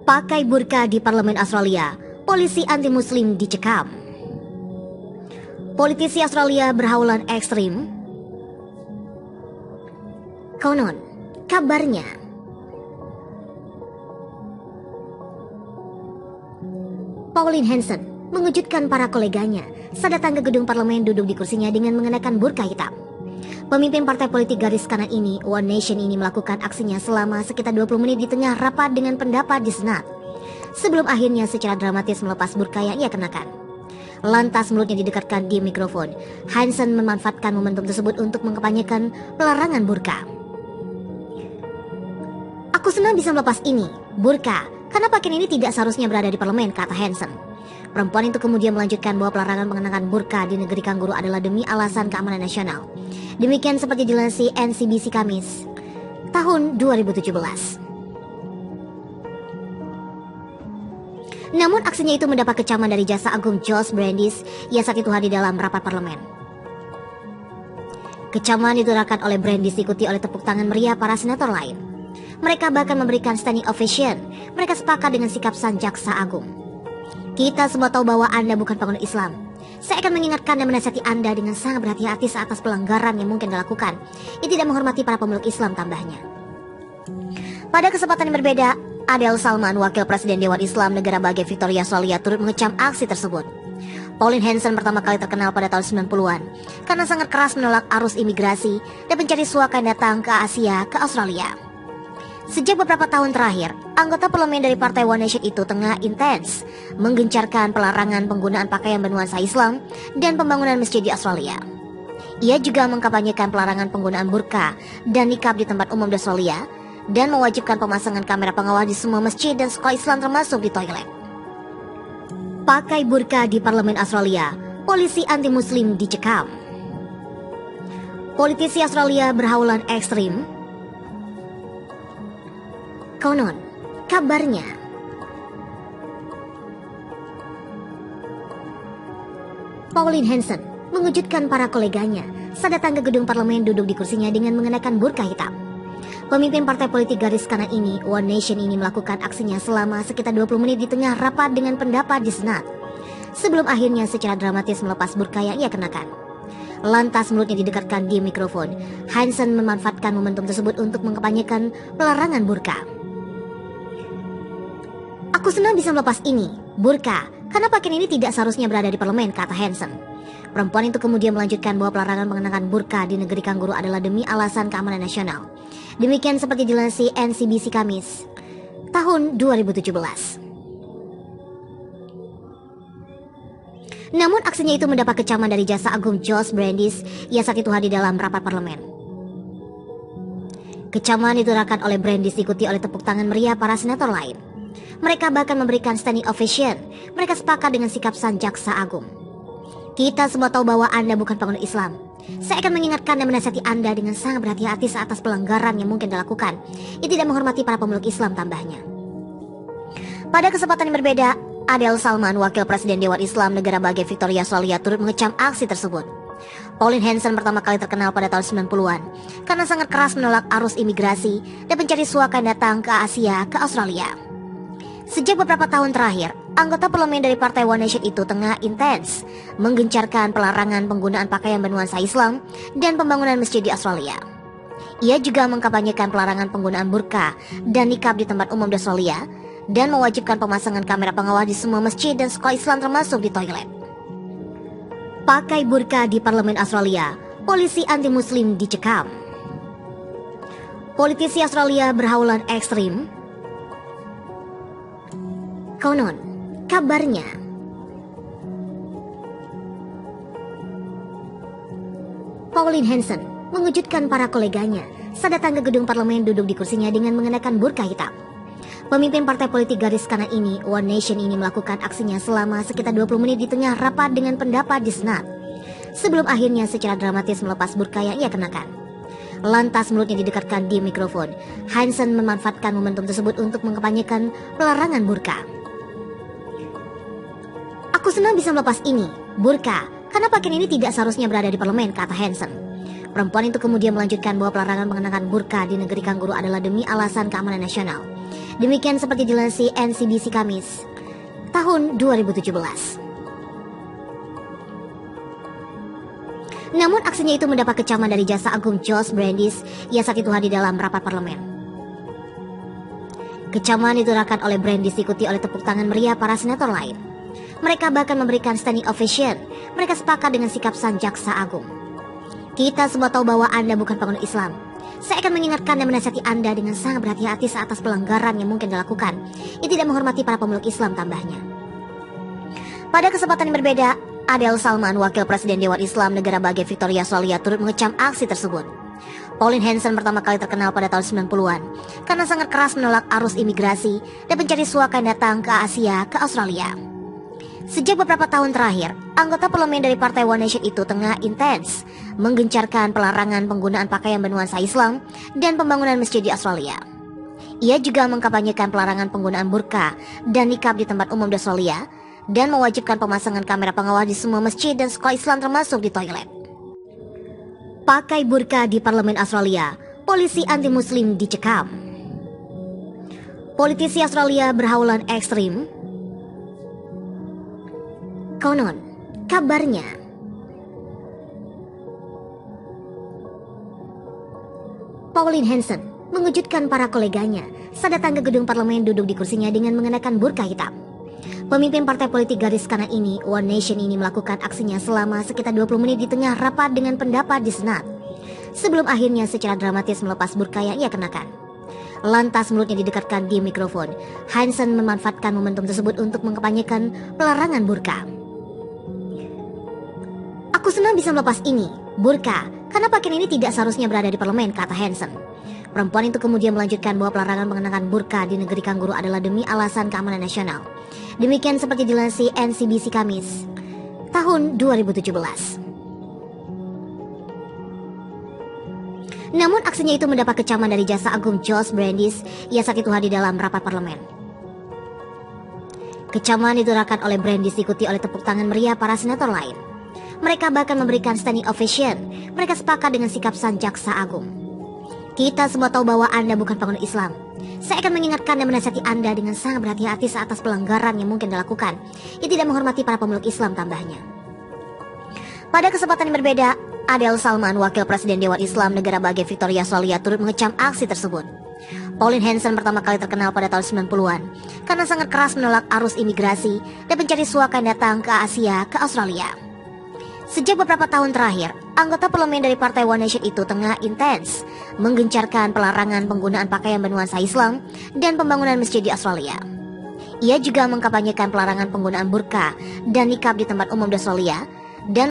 Pakai burka di Parlemen Australia, polisi anti-muslim dicekam. Politisi Australia berhaulan ekstrim. Konon, kabarnya Pauline Hanson mengejutkan para koleganya saat datang ke gedung parlemen duduk di kursinya dengan mengenakan burka hitam. Pemimpin partai politik garis kanan ini, One Nation ini melakukan aksinya selama sekitar 20 menit di tengah rapat dengan pendapat di Senat. Sebelum akhirnya secara dramatis melepas burka yang ia kenakan. Lantas mulutnya didekatkan di mikrofon. Hanson memanfaatkan momentum tersebut untuk mengkampanyekan pelarangan burka. Aku senang bisa melepas ini, burka, karena pakaian ini tidak seharusnya berada di parlemen, kata Hanson. Perempuan itu kemudian melanjutkan bahwa pelarangan mengenakan burka di negeri kanguru adalah demi alasan keamanan nasional. Demikian seperti dilansir NCBC Kamis tahun 2017. Namun aksinya itu mendapat kecaman dari Jaksa Agung Josh Brandis yang saat itu hadir dalam rapat parlemen. Kecaman ditutupkan oleh Brandis diikuti oleh tepuk tangan meriah para senator lain. Mereka bahkan memberikan standing ovation. Mereka sepakat dengan sikap sang Jaksa Agung. Kita semua tahu bahwa Anda bukan penganut Islam. Saya akan mengingatkan dan menasihati Anda dengan sangat berhati-hati atas pelanggaran yang mungkin dilakukan. Ia tidak menghormati para pemeluk Islam, tambahnya. Pada kesempatan yang berbeda, Adel Salman, Wakil Presiden Dewan Islam negara bagian Victoria Australia, turut mengecam aksi tersebut. Pauline Hanson pertama kali terkenal pada tahun 90-an karena sangat keras menolak arus imigrasi dan mencari suaka yang datang ke Asia ke Australia. Sejak beberapa tahun terakhir, anggota parlemen dari Partai One Nation itu tengah intens menggencarkan pelarangan penggunaan pakaian bernuansa Islam dan pembangunan masjid di Australia. Ia juga mengkampanyekan pelarangan penggunaan burka dan nikab di tempat umum di Australia dan mewajibkan pemasangan kamera pengawas di semua masjid dan sekolah Islam termasuk di toilet. Pakai burka di Parlemen Australia, polisi anti-muslim dicekam. Politisi Australia berhaulan ekstrim. Konon, kabarnya Pauline Hanson mengejutkan para koleganya saat datang ke gedung parlemen duduk di kursinya dengan mengenakan burka hitam. Pemimpin partai politik garis kanan ini, One Nation ini melakukan aksinya selama sekitar 20 menit di tengah rapat dengan pendapat di Senat. Sebelum akhirnya secara dramatis melepas burka yang ia kenakan. Lantas mulutnya didekatkan di mikrofon. Hanson memanfaatkan momentum tersebut untuk mengkampanyekan pelarangan burka. Aku senang bisa melepas ini, burka, karena pakaian ini tidak seharusnya berada di parlemen, kata Hanson. Perempuan itu kemudian melanjutkan bahwa pelarangan mengenakan burka di negeri kanguru adalah demi alasan keamanan nasional. Demikian seperti dilansir NCBC Kamis tahun 2017. Namun aksinya itu mendapat kecaman dari Jaksa Agung Josh Brandis yang saat itu hadir dalam rapat parlemen. Kecaman ditutupkan oleh Brandis diikuti oleh tepuk tangan meriah para senator lain. Mereka bahkan memberikan standing ovation. Mereka sepakat dengan sikap sang Jaksa Agung. Kita semua tahu bahwa Anda bukan penganut Islam. Saya akan mengingatkan dan menasihati Anda dengan sangat berhati-hati atas pelanggaran yang mungkin dilakukan. Ia tidak menghormati para pemeluk Islam, tambahnya. Pada kesempatan yang berbeda, Adel Salman, Wakil Presiden Dewan Islam negara bagian Victoria Australia, turut mengecam aksi tersebut. Pauline Hanson pertama kali terkenal pada tahun 90-an karena sangat keras menolak arus imigrasi dan mencari suaka yang datang ke Asia ke Australia. Sejak beberapa tahun terakhir, anggota parlemen dari Partai One Nation itu tengah intens menggencarkan pelarangan penggunaan pakaian bernuansa Islam dan pembangunan masjid di Australia. Ia juga mengkampanyekan pelarangan penggunaan burka dan nikab di tempat umum di Australia dan mewajibkan pemasangan kamera pengawas di semua masjid dan sekolah Islam termasuk di toilet. Pakai burka di Parlemen Australia, polisi anti-muslim dicekam. Politisi Australia berhaulan ekstrim. Konon, kabarnya Pauline Hanson mengejutkan para koleganya saat datang ke gedung parlemen duduk di kursinya dengan mengenakan burka hitam. Pemimpin partai politik garis kanan ini, One Nation ini melakukan aksinya selama sekitar 20 menit di tengah rapat dengan pendapat di Senat. Sebelum akhirnya secara dramatis melepas burka yang ia kenakan. Lantas mulutnya didekatkan di mikrofon. Hanson memanfaatkan momentum tersebut untuk mengkampanyekan pelarangan burka. Aku senang bisa melepas ini, burka, karena pakaian ini tidak seharusnya berada di parlemen, kata Hanson. Perempuan itu kemudian melanjutkan bahwa pelarangan mengenakan burka di negeri kanguru adalah demi alasan keamanan nasional. Demikian seperti dilansir NCBC Kamis tahun 2017. Namun aksinya itu mendapat kecaman dari Jaksa Agung Josh Brandeis yang saat itu hadir dalam rapat parlemen. Kecaman diturakan oleh Brandeis diikuti oleh tepuk tangan meriah para senator lain. Mereka bahkan memberikan standing ovation. Mereka sepakat dengan sikap sang Jaksa Agung. Kita semua tahu bahwa Anda bukan penganut Islam. Saya akan mengingatkan dan menasihati Anda dengan sangat berhati-hati atas pelanggaran yang mungkin dilakukan. Ia tidak menghormati para pemeluk Islam, tambahnya. Pada kesempatan yang berbeda, Adel Salman, Wakil Presiden Dewan Islam negara bagian Victoria Australia, turut mengecam aksi tersebut. Pauline Hanson pertama kali terkenal pada tahun 90-an karena sangat keras menolak arus imigrasi dan pencari suaka yang datang ke Asia ke Australia. Sejak beberapa tahun terakhir, anggota parlemen dari Partai One Nation itu tengah intens menggencarkan pelarangan penggunaan pakaian bernuansa Islam dan pembangunan masjid di Australia. Ia juga mengkampanyekan pelarangan penggunaan burka dan nikab di tempat umum di Australia dan mewajibkan pemasangan kamera pengawas di semua masjid dan sekolah Islam termasuk di toilet. Pakai burka di Parlemen Australia, polisi anti-muslim dicekam. Politisi Australia berhaulan ekstrim. Konon, kabarnya Pauline Hanson mengejutkan para koleganya saat datang ke gedung parlemen duduk di kursinya dengan mengenakan burka hitam. Pemimpin partai politik garis kanan ini, One Nation ini melakukan aksinya selama sekitar 20 menit di tengah rapat dengan pendapat di Senat. Sebelum akhirnya secara dramatis melepas burka yang ia kenakan. Lantas mulutnya didekatkan di mikrofon. Hanson memanfaatkan momentum tersebut untuk mengkampanyekan pelarangan burka. Aku senang bisa melepas ini, burka, karena pakaian ini tidak seharusnya berada di parlemen, kata Hanson. Perempuan itu kemudian melanjutkan bahwa pelarangan mengenakan burka di negeri kanguru adalah demi alasan keamanan nasional. Demikian seperti dilansir NCBC Kamis tahun 2017. Namun aksinya itu mendapat kecaman dari Jaksa Agung Josh Brandeis yang saat itu hadir dalam rapat parlemen. Kecaman diturakan oleh Brandeis diikuti oleh tepuk tangan meriah para senator lain. Mereka bahkan memberikan standing ovation. Mereka sepakat dengan sikap sang Jaksa Agung. Kita semua tahu bahwa Anda bukan penganut Islam. Saya akan mengingatkan dan menasihati Anda dengan sangat berhati-hati atas pelanggaran yang mungkin dilakukan. Ia tidak menghormati para pemeluk Islam, tambahnya. Pada kesempatan yang berbeda, Adel Salman, Wakil Presiden Dewan Islam negara bagian Victoria Australia, turut mengecam aksi tersebut. Pauline Hanson pertama kali terkenal pada tahun 90-an karena sangat keras menolak arus imigrasi dan pencari suaka yang datang ke Asia ke Australia. Sejak beberapa tahun terakhir, anggota parlemen dari Partai One Nation itu tengah intens menggencarkan pelarangan penggunaan pakaian bernuansa Islam dan pembangunan masjid di Australia. Ia juga mengkampanyekan pelarangan penggunaan burka dan nikab di tempat umum di Australia